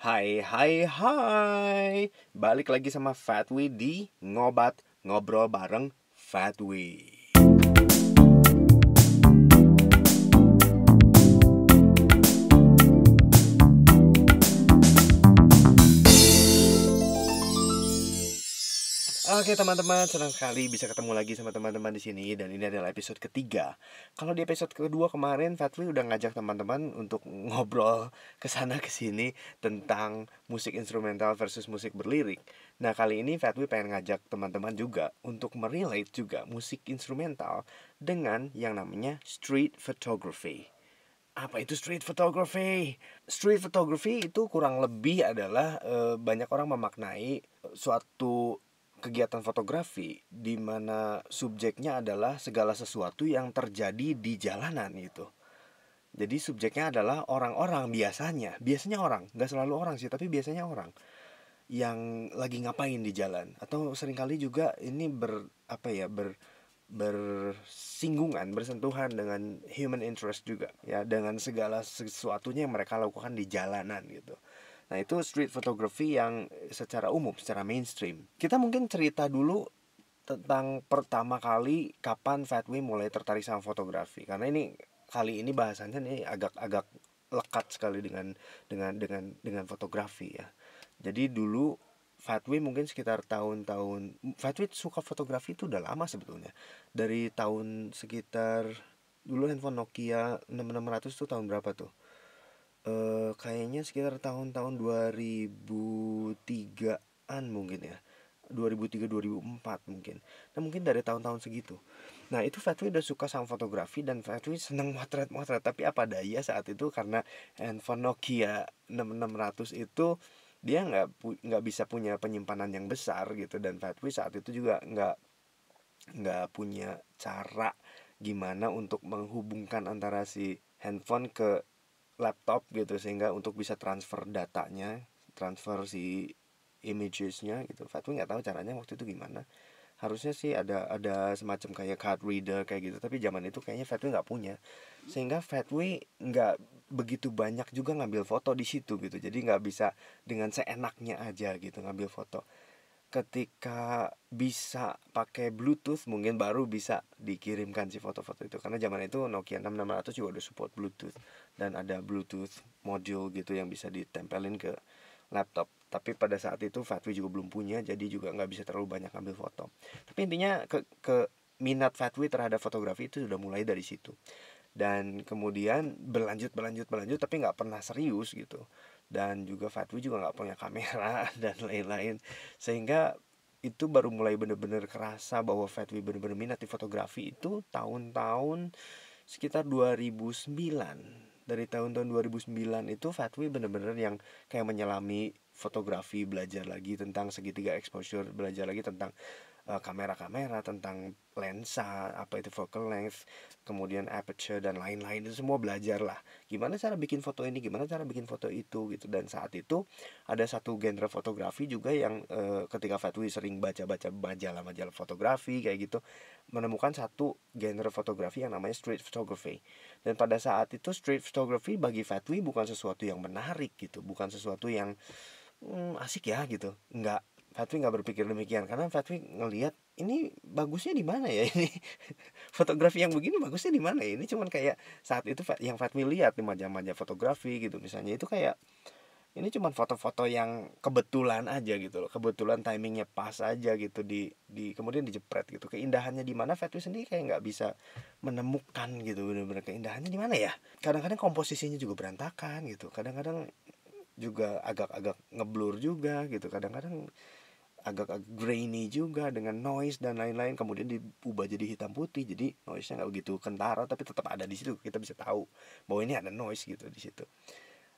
Hai, hai, hai. Balik lagi sama Fatwi di Ngobat Ngobrol bareng Fatwi. Oke teman-teman, senang sekali bisa ketemu lagi sama teman-teman di sini dan ini adalah episode ketiga. Kalau di episode kedua kemarin, Fatwi udah ngajak teman-teman untuk ngobrol ke sana ke sini tentang musik instrumental versus musik berlirik. Nah, kali ini Fatwi pengen ngajak teman-teman juga untuk merelate juga musik instrumental dengan yang namanya street photography. Apa itu street photography? Street photography itu kurang lebih adalah banyak orang memaknai suatu kegiatan fotografi di mana subjeknya adalah segala sesuatu yang terjadi di jalanan gitu. Jadi subjeknya adalah orang-orang biasanya orang, nggak selalu orang sih, tapi biasanya orang yang lagi ngapain di jalan atau seringkali juga ini bersinggungan, bersentuhan dengan human interest juga ya, dengan segala sesuatunya yang mereka lakukan di jalanan gitu. Nah, itu street photography yang secara umum, secara mainstream. Kita mungkin cerita dulu tentang pertama kali kapan Fatwi mulai tertarik sama fotografi. Karena ini kali ini bahasannya nih agak-agak lekat sekali dengan fotografi ya. Jadi dulu Fatwi mungkin sekitar tahun-tahun, Fatwi suka fotografi itu udah lama sebetulnya. Dari tahun sekitar, dulu handphone Nokia 6600 tuh tahun berapa tuh? Kayaknya sekitar tahun-tahun 2003-an mungkin ya. 2003 2004 mungkin. Nah, mungkin dari tahun-tahun segitu. Nah, itu Fatwi udah suka sama fotografi dan Fatwi seneng motret-motret, tapi apa daya saat itu karena handphone Nokia 6600 itu dia nggak bisa punya penyimpanan yang besar gitu, dan Fatwi saat itu juga nggak punya cara gimana untuk menghubungkan antara si handphone ke laptop gitu, sehingga untuk bisa transfer datanya, transfer si imagesnya gitu. Fatwi nggak tahu caranya waktu itu gimana. Harusnya sih ada semacam kayak card reader kayak gitu, tapi zaman itu kayaknya Fatwi nggak punya, sehingga Fatwi nggak begitu banyak juga ngambil foto di situ gitu. Jadi nggak bisa dengan seenaknya aja gitu ngambil foto. Ketika bisa pakai Bluetooth mungkin baru bisa dikirimkan si foto-foto itu, karena zaman itu Nokia 6600 juga udah support Bluetooth dan ada Bluetooth module gitu yang bisa ditempelin ke laptop. Tapi pada saat itu Fatwi juga belum punya, jadi juga nggak bisa terlalu banyak ambil foto. Tapi intinya ke minat Fatwi terhadap fotografi itu sudah mulai dari situ, dan kemudian berlanjut tapi nggak pernah serius gitu. Dan juga Fatwi juga nggak punya kamera dan lain-lain, sehingga itu baru mulai bener-bener kerasa bahwa Fatwi bener-bener minat di fotografi itu tahun-tahun sekitar 2009. Dari tahun-tahun 2009 itu Fatwi bener-bener yang kayak menyelami fotografi, belajar lagi tentang segitiga exposure, belajar lagi tentang kamera-kamera, tentang lensa, apa itu focal length, kemudian aperture dan lain-lain. Itu semua belajar lah gimana cara bikin foto ini, gimana cara bikin foto itu gitu. Dan saat itu ada satu genre fotografi juga yang ketika Fatwi sering baca-baca majalah-majalah fotografi kayak gitu, menemukan satu genre fotografi yang namanya street photography. Dan pada saat itu street photography bagi Fatwi bukan sesuatu yang menarik gitu, bukan sesuatu yang asik ya gitu. Nggak, Fatwi nggak berpikir demikian, karena Fatwi ngelihat ini bagusnya di mana ya ini fotografi yang begini bagusnya di mana ya. Ini cuman kayak saat itu yang Fatwi lihat di majalah-majalah fotografi gitu misalnya, itu kayak ini cuman foto-foto yang kebetulan aja gitu loh, kebetulan timingnya pas aja gitu, di kemudian dijepret gitu. Keindahannya di mana Fatwi sendiri kayak nggak bisa menemukan gitu, bener-bener keindahannya di mana ya. Kadang-kadang komposisinya juga berantakan gitu, kadang-kadang juga agak-agak ngeblur juga gitu, kadang-kadang agak-agak grainy juga dengan noise dan lain-lain, kemudian diubah jadi hitam putih, jadi noise-nya nggak begitu kentara tapi tetap ada di situ, kita bisa tahu bahwa ini ada noise gitu di situ.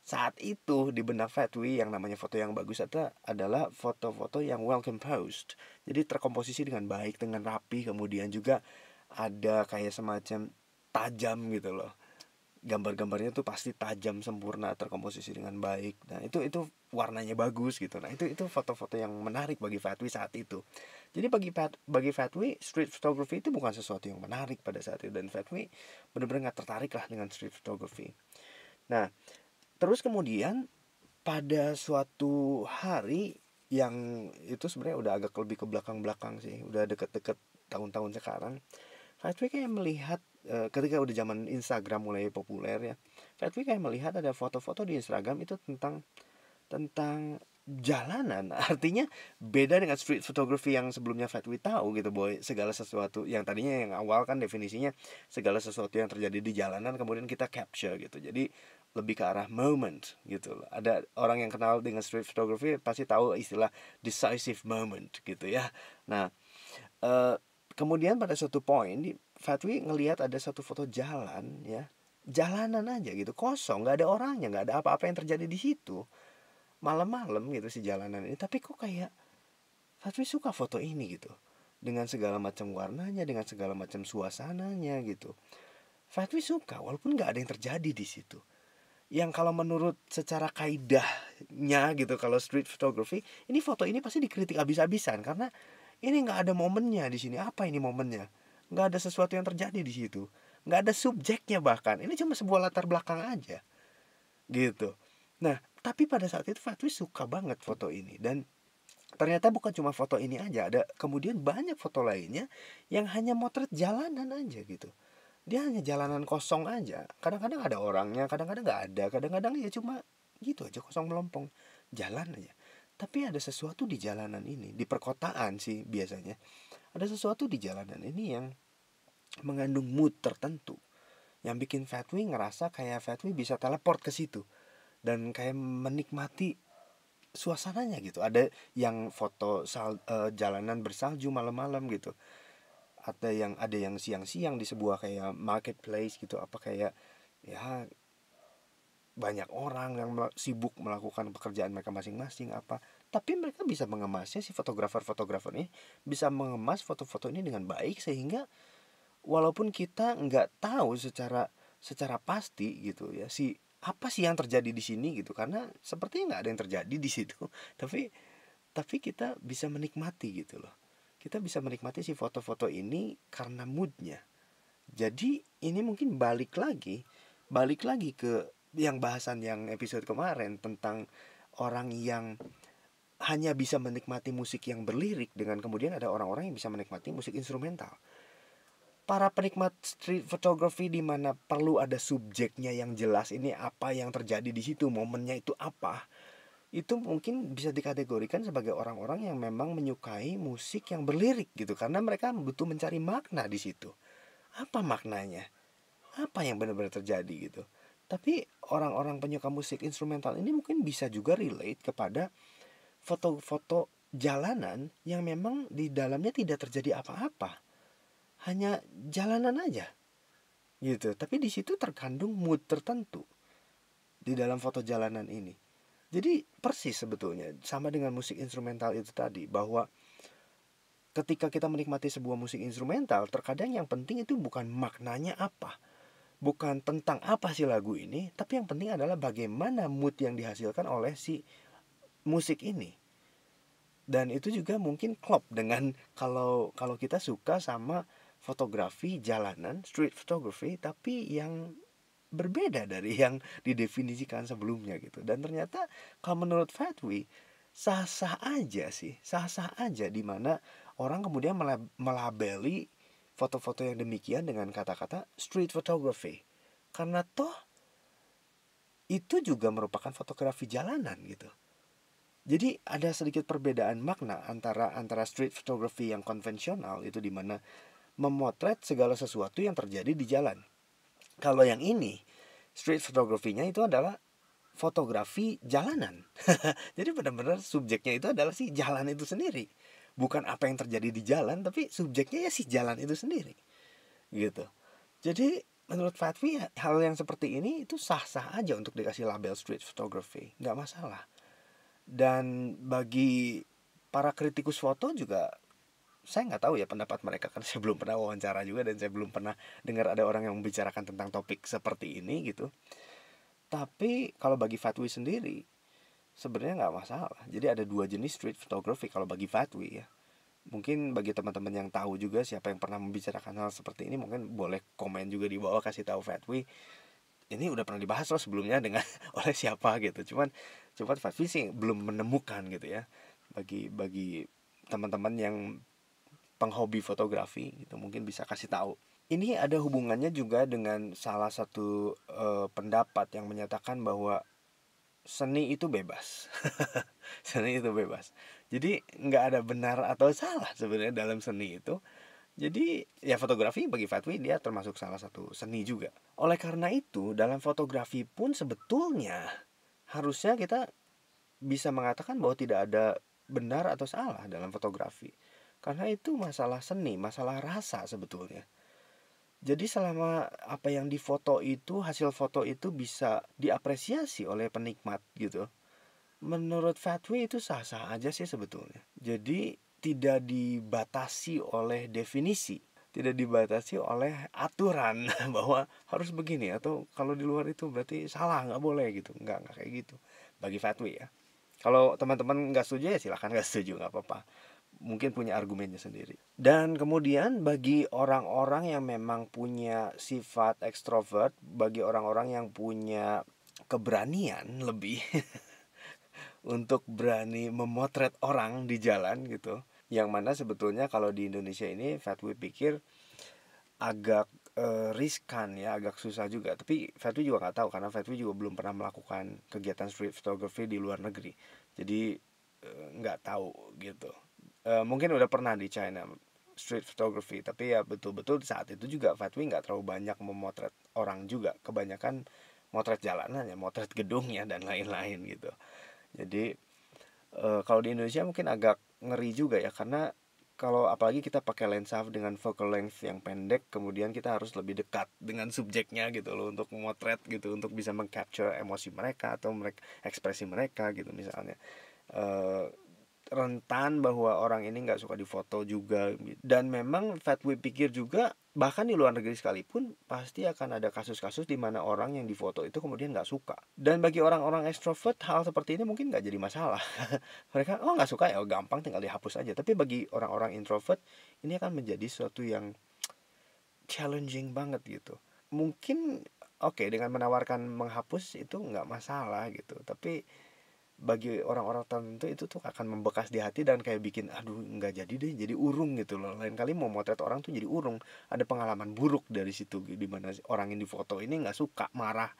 Saat itu di benak Fatwi yang namanya foto yang bagus adalah foto-foto yang well composed, jadi terkomposisi dengan baik, dengan rapi, kemudian juga ada kayak semacam tajam gitu loh. Gambar-gambarnya tuh pasti tajam, sempurna, terkomposisi dengan baik. Nah, itu warnanya bagus gitu. Nah, itu foto-foto yang menarik bagi Fatwi saat itu. Jadi bagi Fatwi street photography itu bukan sesuatu yang menarik pada saat itu, dan Fatwi benar-benar nggak tertarik lah dengan street photography. Nah, terus kemudian pada suatu hari yang itu sebenarnya udah agak lebih ke belakang-belakang sih, udah deket-deket tahun-tahun sekarang, Fatwe kayak melihat ketika udah zaman Instagram mulai populer ya, Fatwe kayak melihat ada foto-foto di Instagram itu tentang jalanan. Artinya beda dengan street photography yang sebelumnya Fatwi tahu gitu, boy. Segala sesuatu yang tadinya yang awal kan definisinya segala sesuatu yang terjadi di jalanan kemudian kita capture gitu. Jadi lebih ke arah moment gitu loh. Ada orang yang kenal dengan street photography pasti tahu istilah decisive moment gitu ya. Nah, eh, kemudian pada suatu poin di Fatwi ngelihat ada satu foto jalan ya, jalanan aja gitu, kosong, nggak ada orangnya, nggak ada apa-apa yang terjadi di situ, malam-malam gitu si jalanan ini, tapi kok kayak Fatwi suka foto ini gitu, dengan segala macam warnanya, dengan segala macam suasananya gitu. Fatwi suka walaupun nggak ada yang terjadi di situ, yang kalau menurut secara kaidahnya gitu, kalau street photography ini, foto ini pasti dikritik habis-habisan karena ini nggak ada momennya di sini. Apa ini momennya? Nggak ada sesuatu yang terjadi di situ, nggak ada subjeknya, bahkan ini cuma sebuah latar belakang aja gitu. Nah, tapi pada saat itu Fatwi suka banget foto ini, dan ternyata bukan cuma foto ini aja, ada kemudian banyak foto lainnya yang hanya motret jalanan aja gitu. Dia hanya jalanan kosong aja. Kadang-kadang ada orangnya, kadang-kadang nggak ada, kadang-kadang ya cuma gitu aja, kosong melompong, jalan aja. Tapi ada sesuatu di jalanan ini, di perkotaan sih biasanya. Ada sesuatu di jalanan ini yang mengandung mood tertentu, yang bikin Fatwi ngerasa kayak Fatwi bisa teleport ke situ dan kayak menikmati suasananya gitu. Ada yang foto jalanan bersalju malam-malam gitu. Ada yang siang-siang di sebuah kayak marketplace gitu, apa kayak ya banyak orang yang sibuk melakukan pekerjaan mereka masing-masing apa. Tapi mereka bisa mengemasnya, si fotografer-fotografer ini bisa mengemas foto-foto ini dengan baik sehingga walaupun kita nggak tahu secara secara pasti gitu ya, si apa sih yang terjadi di sini gitu, karena sepertinya nggak ada yang terjadi di situ. Tapi kita bisa menikmati gitu loh, kita bisa menikmati si foto-foto ini karena moodnya. Jadi ini mungkin balik lagi ke yang bahasan yang episode kemarin tentang orang yang hanya bisa menikmati musik yang berlirik, dengan kemudian ada orang-orang yang bisa menikmati musik instrumental. Para penikmat street photography di mana perlu ada subjeknya yang jelas, ini apa yang terjadi di situ, momennya itu apa, itu mungkin bisa dikategorikan sebagai orang-orang yang memang menyukai musik yang berlirik gitu, karena mereka butuh mencari makna di situ. Apa maknanya, apa yang benar-benar terjadi gitu. Tapi orang-orang penyuka musik instrumental ini mungkin bisa juga relate kepada foto-foto jalanan yang memang di dalamnya tidak terjadi apa-apa, hanya jalanan aja gitu. Tapi di situ terkandung mood tertentu di dalam foto jalanan ini. Jadi persis sebetulnya sama dengan musik instrumental itu tadi, bahwa ketika kita menikmati sebuah musik instrumental, terkadang yang penting itu bukan maknanya apa, bukan tentang apa sih lagu ini, tapi yang penting adalah bagaimana mood yang dihasilkan oleh si musik ini. Dan itu juga mungkin klop dengan kalau kalau kita suka sama fotografi jalanan, street photography, tapi yang berbeda dari yang didefinisikan sebelumnya gitu. Dan ternyata kalau menurut Fatwi sah-sah aja sih, sah-sah aja, di mana orang kemudian melabeli foto-foto yang demikian dengan kata-kata street photography. Karena toh itu juga merupakan fotografi jalanan gitu. Jadi ada sedikit perbedaan makna antara antara street photography yang konvensional itu, di mana memotret segala sesuatu yang terjadi di jalan. Kalau yang ini street photography-nya itu adalah fotografi jalanan. Jadi benar-benar subjeknya itu adalah si jalan itu sendiri. Bukan apa yang terjadi di jalan, tapi subjeknya ya si jalan itu sendiri. Gitu. Jadi menurut Fatwi hal yang seperti ini itu sah-sah aja untuk dikasih label street photography, nggak masalah. Dan bagi para kritikus foto juga, saya nggak tahu ya pendapat mereka karena saya belum pernah wawancara juga dan saya belum pernah dengar ada orang yang membicarakan tentang topik seperti ini gitu. Tapi kalau bagi Fatwi sendiri sebenarnya nggak masalah. Jadi ada dua jenis street photography kalau bagi Fatwi ya. Mungkin bagi teman-teman yang tahu juga siapa yang pernah membicarakan hal seperti ini, mungkin boleh komen juga di bawah kasih tahu Fatwi ini udah pernah dibahas loh sebelumnya dengan oleh siapa gitu. Cuman Cuma Fatwi sih belum menemukan gitu ya. Bagi teman-teman yang penghobi fotografi gitu mungkin bisa kasih tahu. Ini ada hubungannya juga dengan salah satu pendapat yang menyatakan bahwa seni itu bebas. Seni itu bebas. Jadi nggak ada benar atau salah sebenarnya dalam seni itu. Jadi ya fotografi bagi Fatwi dia termasuk salah satu seni juga. Oleh karena itu dalam fotografi pun sebetulnya harusnya kita bisa mengatakan bahwa tidak ada benar atau salah dalam fotografi. Karena itu masalah seni, masalah rasa sebetulnya. Jadi selama apa yang difoto itu, hasil foto itu bisa diapresiasi oleh penikmat gitu. Menurut Fatwi itu sah-sah aja sih sebetulnya. Jadi tidak dibatasi oleh definisi, tidak dibatasi oleh aturan bahwa harus begini atau kalau di luar itu berarti salah, nggak boleh gitu. Nggak kayak gitu. Bagi Fatwi ya. Kalau teman-teman nggak setuju ya silahkan nggak setuju, nggak apa-apa. Mungkin punya argumennya sendiri. Dan kemudian bagi orang-orang yang memang punya sifat ekstrovert, bagi orang-orang yang punya keberanian lebih untuk berani memotret orang di jalan gitu. Yang mana sebetulnya kalau di Indonesia ini Fatwi pikir agak riskan ya, agak susah juga. Tapi Fatwi juga nggak tahu karena Fatwi juga belum pernah melakukan kegiatan street photography di luar negeri. Jadi nggak tahu gitu. Mungkin udah pernah di China street photography, tapi ya betul-betul saat itu juga Fatwi nggak terlalu banyak memotret orang juga, kebanyakan motret jalanan ya, motret gedungnya dan lain-lain gitu. Jadi kalau di Indonesia mungkin agak ngeri juga ya, karena kalau apalagi kita pakai lensa dengan focal length yang pendek, kemudian kita harus lebih dekat dengan subjeknya gitu loh untuk memotret gitu, untuk bisa mengcapture emosi mereka atau mereka ekspresi mereka gitu misalnya. Eh, Rentan bahwa orang ini nggak suka difoto juga, dan memang Fatwi pikir juga bahkan di luar negeri sekalipun pasti akan ada kasus-kasus di mana orang yang difoto itu kemudian nggak suka. Dan bagi orang-orang extrovert hal seperti ini mungkin nggak jadi masalah. Mereka oh nggak suka ya gampang tinggal dihapus aja. Tapi bagi orang-orang introvert ini akan menjadi sesuatu yang challenging banget gitu. Mungkin oke, dengan menawarkan menghapus itu nggak masalah gitu, tapi bagi orang-orang tertentu itu tuh akan membekas di hati dan kayak bikin aduh nggak jadi deh, jadi urung gitu loh. Lain kali mau motret orang tuh jadi urung, ada pengalaman buruk dari situ di mana orang yang difoto ini nggak suka, marah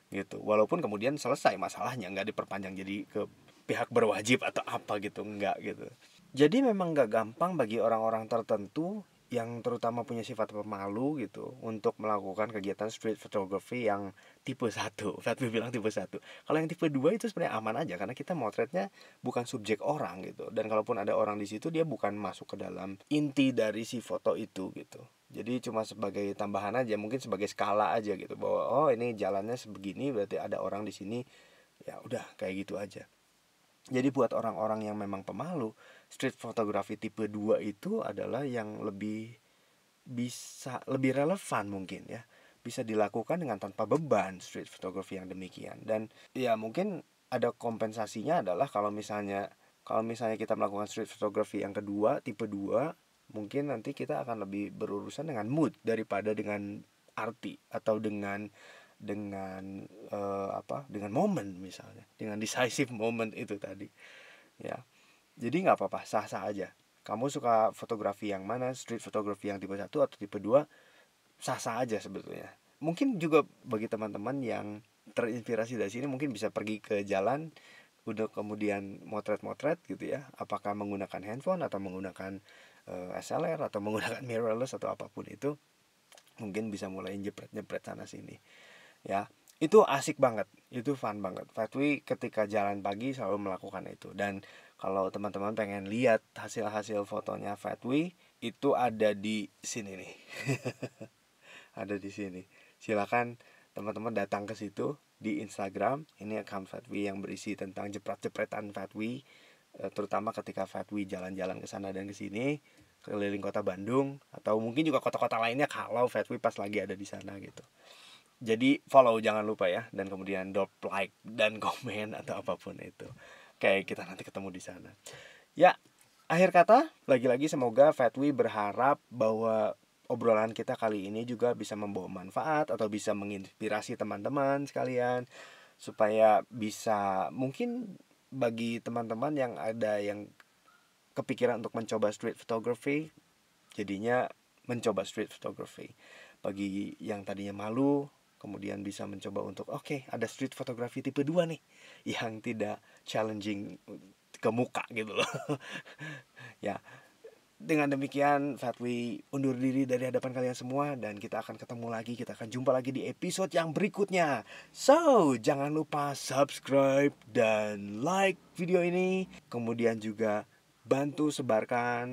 gitu. Walaupun kemudian selesai masalahnya, nggak diperpanjang jadi ke pihak berwajib atau apa gitu, nggak gitu. Jadi memang nggak gampang bagi orang-orang tertentu yang terutama punya sifat pemalu gitu untuk melakukan kegiatan street photography yang tipe satu. Fatwi bilang tipe satu. Kalau yang tipe 2 itu sebenarnya aman aja karena kita motretnya bukan subjek orang gitu. Dan kalaupun ada orang di situ dia bukan masuk ke dalam inti dari si foto itu gitu. Jadi cuma sebagai tambahan aja, mungkin sebagai skala aja gitu bahwa oh ini jalannya sebegini berarti ada orang di sini. Ya udah kayak gitu aja. Jadi buat orang-orang yang memang pemalu, street photography tipe 2 itu adalah yang lebih relevan mungkin ya. Bisa dilakukan dengan tanpa beban street photography yang demikian. Dan ya mungkin ada kompensasinya adalah kalau misalnya kita melakukan street photography yang kedua, tipe 2, mungkin nanti kita akan lebih berurusan dengan mood daripada dengan arti atau dengan momen misalnya, dengan decisive moment itu tadi ya. Jadi nggak apa-apa, sah-sah aja. Kamu suka fotografi yang mana, street photography yang tipe 1 atau tipe 2, sah-sah aja sebetulnya. Mungkin juga bagi teman-teman yang terinspirasi dari sini mungkin bisa pergi ke jalan udah kemudian motret-motret gitu ya. Apakah menggunakan handphone atau menggunakan SLR atau menggunakan mirrorless atau apapun itu, mungkin bisa mulai jepret-jepret sana sini ya. Itu asik banget, itu fun banget. Fatwi ketika jalan pagi selalu melakukan itu. Dan kalau teman-teman pengen lihat hasil-hasil fotonya Fatwi, itu ada di sini nih. Ada di sini. Silakan teman-teman datang ke situ di Instagram. Ini account Fatwi yang berisi tentang jepret-jepretan Fatwi, terutama ketika Fatwi jalan-jalan ke sana dan ke sini, keliling kota Bandung atau mungkin juga kota-kota lainnya kalau Fatwi pas lagi ada di sana gitu. Jadi follow jangan lupa ya, dan kemudian drop like dan komen atau apapun itu. Kayak kita nanti ketemu di sana. Ya, akhir kata lagi-lagi semoga Fatwi berharap bahwa obrolan kita kali ini juga bisa membawa manfaat atau bisa menginspirasi teman-teman sekalian supaya bisa, mungkin bagi teman-teman yang ada yang kepikiran untuk mencoba street photography, jadinya mencoba street photography. Bagi yang tadinya malu, kemudian bisa mencoba untuk oke, ada street photography tipe 2 nih yang tidak challenging ke muka gitu loh. Ya, dengan demikian Fatwi undur diri dari hadapan kalian semua, dan kita akan ketemu lagi, kita akan jumpa lagi di episode yang berikutnya. So, jangan lupa subscribe dan like video ini, kemudian juga bantu sebarkan,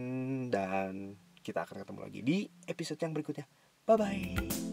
dan kita akan ketemu lagi di episode yang berikutnya. Bye bye.